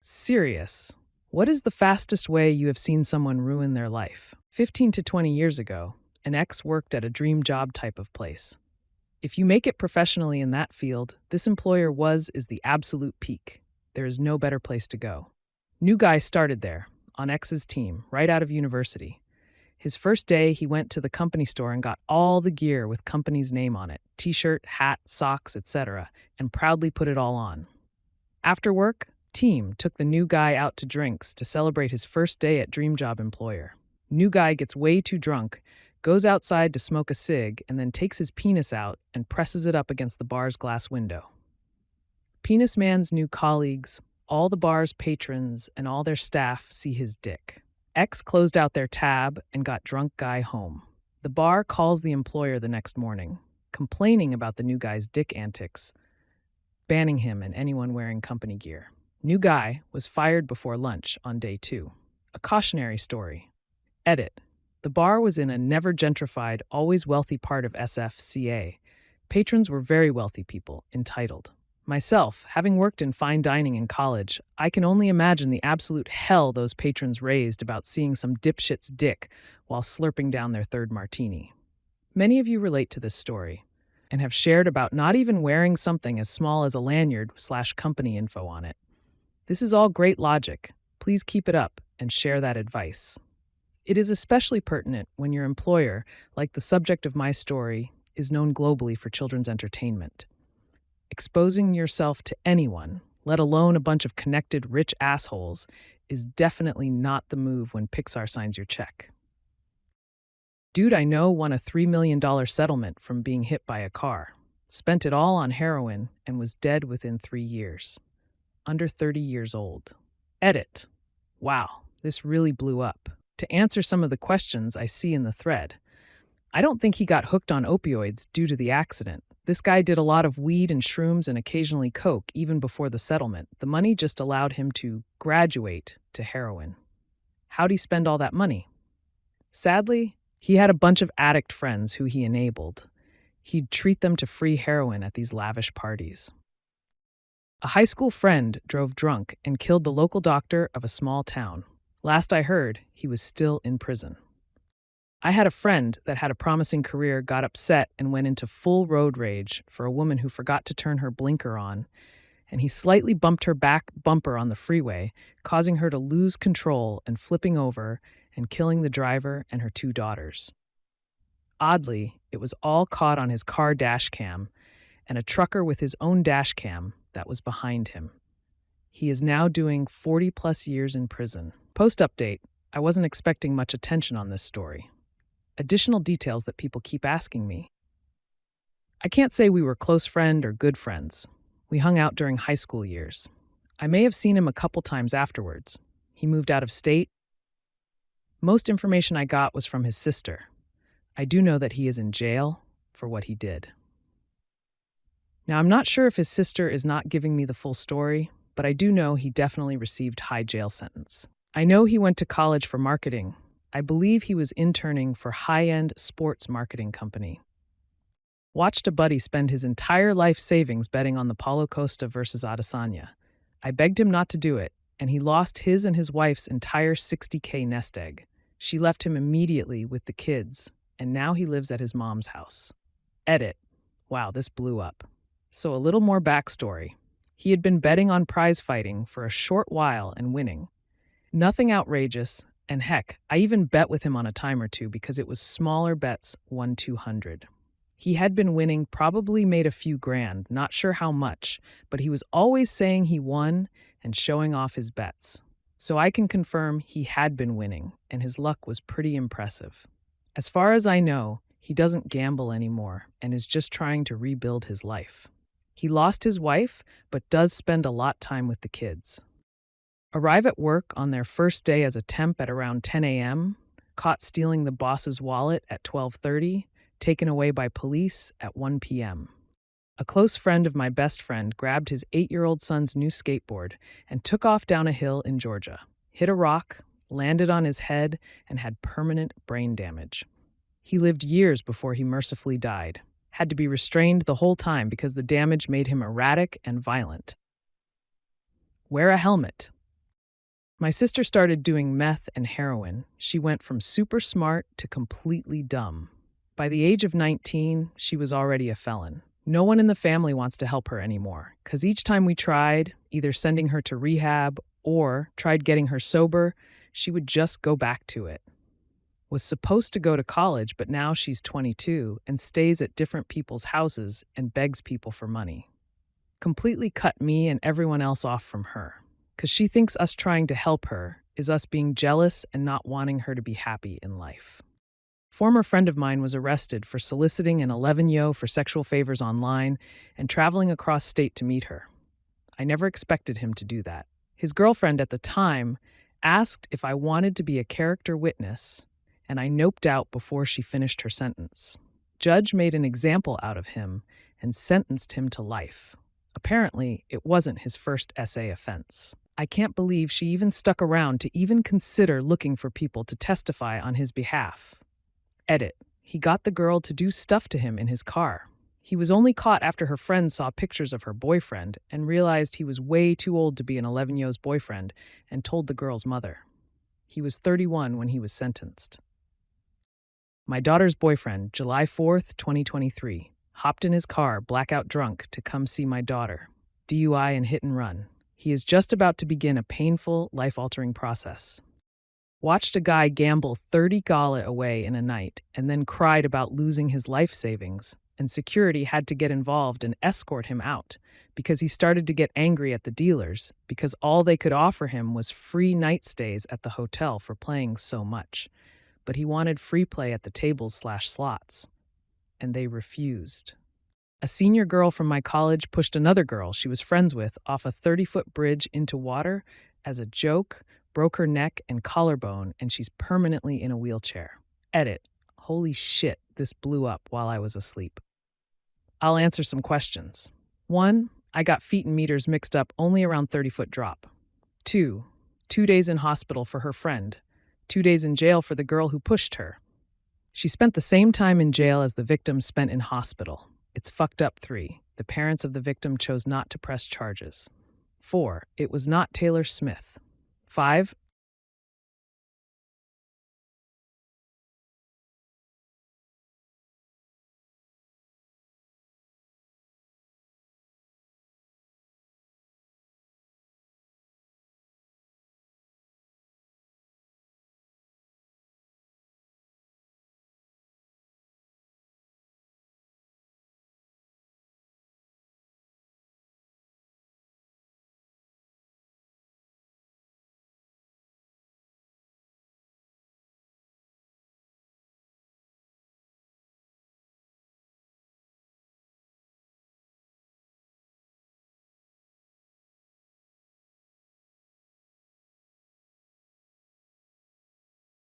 Serious. What is the fastest way you have seen someone ruin their life? 15 to 20 years ago, an ex worked at a dream job type of place. If you make it professionally in that field, this employer is the absolute peak. There is no better place to go. New guy started there, on ex's team, right out of university. His first day, he went to the company store and got all the gear with company's name on it, t-shirt, hat, socks, etc., and proudly put it all on. After work, team took the new guy out to drinks to celebrate his first day at dream job employer. New guy gets way too drunk, goes outside to smoke a cig, and then takes his penis out and presses it up against the bar's glass window. Penis man's new colleagues, all the bar's patrons, and all their staff see his dick. Ex closed out their tab and got drunk guy home. The bar calls the employer the next morning, complaining about the new guy's dick antics, banning him and anyone wearing company gear. New guy was fired before lunch on day 2. A cautionary story. Edit. The bar was in a never gentrified, always wealthy part of SFCA. Patrons were very wealthy people, entitled. Myself, having worked in fine dining in college, I can only imagine the absolute hell those patrons raised about seeing some dipshit's dick while slurping down their third martini. Many of you relate to this story and have shared about not even wearing something as small as a lanyard/company info on it. This is all great logic. Please keep it up and share that advice. It is especially pertinent when your employer, like the subject of my story, is known globally for children's entertainment. Exposing yourself to anyone, let alone a bunch of connected rich assholes, is definitely not the move when Pixar signs your check. Dude I know won a $3 million settlement from being hit by a car, spent it all on heroin, and was dead within 3 years. Under 30 years old. Edit. Wow, this really blew up. To answer some of the questions I see in the thread, I don't think he got hooked on opioids due to the accident. This guy did a lot of weed and shrooms and occasionally coke even before the settlement. The money just allowed him to graduate to heroin. How'd he spend all that money? Sadly, he had a bunch of addict friends who he enabled. He'd treat them to free heroin at these lavish parties. A high school friend drove drunk and killed the local doctor of a small town. Last I heard, he was still in prison. I had a friend that had a promising career, got upset, and went into full road rage for a woman who forgot to turn her blinker on, and he slightly bumped her back bumper on the freeway, causing her to lose control and flipping over and killing the driver and her 2 daughters. Oddly, it was all caught on his car dash cam and a trucker with his own dash cam that was behind him. He is now doing 40+ years in prison. Post update, I wasn't expecting much attention on this story. Additional details that people keep asking me. I can't say we were close friend or good friends. We hung out during high school years. I may have seen him a couple times afterwards. He moved out of state. Most information I got was from his sister. I do know that he is in jail for what he did. Now, I'm not sure if his sister is not giving me the full story, but I do know he definitely received high jail sentence. I know he went to college for marketing. I believe he was interning for high-end sports marketing company. Watched a buddy spend his entire life savings betting on the Paulo Costa versus Adesanya. I begged him not to do it, and he lost his and his wife's entire $60K nest egg. She left him immediately with the kids, and now he lives at his mom's house. Edit. Wow, this blew up. So a little more backstory. He had been betting on prize fighting for a short while and winning. Nothing outrageous, and heck, I even bet with him on a time or two because it was smaller bets, 1-200. He had been winning, probably made a few grand, not sure how much, but he was always saying he won and showing off his bets. So I can confirm he had been winning, and his luck was pretty impressive. As far as I know, he doesn't gamble anymore and is just trying to rebuild his life. He lost his wife, but does spend a lot of time with the kids. Arrive at work on their first day as a temp at around 10 a.m., caught stealing the boss's wallet at 12:30, taken away by police at 1 p.m. A close friend of my best friend grabbed his 8-year-old son's new skateboard and took off down a hill in Georgia, hit a rock, landed on his head, and had permanent brain damage. He lived years before he mercifully died, had to be restrained the whole time because the damage made him erratic and violent. Wear a helmet. My sister started doing meth and heroin. She went from super smart to completely dumb. By the age of 19, she was already a felon. No one in the family wants to help her anymore, because each time we tried, either sending her to rehab or tried getting her sober, she would just go back to it. Was supposed to go to college, but now she's 22 and stays at different people's houses and begs people for money. Completely cut me and everyone else off from her, because she thinks us trying to help her is us being jealous and not wanting her to be happy in life. Former friend of mine was arrested for soliciting an 11-yo for sexual favors online and traveling across state to meet her. I never expected him to do that. His girlfriend at the time asked if I wanted to be a character witness, and I noped out before she finished her sentence. Judge made an example out of him and sentenced him to life. Apparently, it wasn't his first SA offense. I can't believe she even stuck around to even consider looking for people to testify on his behalf. Edit. He got the girl to do stuff to him in his car. He was only caught after her friends saw pictures of her boyfriend and realized he was way too old to be an 11-yo's boyfriend and told the girl's mother. He was 31 when he was sentenced. My daughter's boyfriend, July 4th, 2023, hopped in his car, blackout drunk, to come see my daughter. DUI and hit and run. He is just about to begin a painful, life-altering process. Watched a guy gamble $30 away in a night and then cried about losing his life savings, and security had to get involved and escort him out because he started to get angry at the dealers because all they could offer him was free night stays at the hotel for playing so much. But he wanted free play at the tables/slots, and they refused. A senior girl from my college pushed another girl she was friends with off a 30-foot bridge into water as a joke, broke her neck and collarbone, and she's permanently in a wheelchair. Edit. Holy shit, this blew up while I was asleep. I'll answer some questions. 1. I got feet and meters mixed up only around 30-foot drop. 2. 2 days in hospital for her friend. 2 days in jail for the girl who pushed her. She spent the same time in jail as the victim spent in hospital. It's fucked up. 3. The parents of the victim chose not to press charges. 4. It was not Taylor Smith. 5.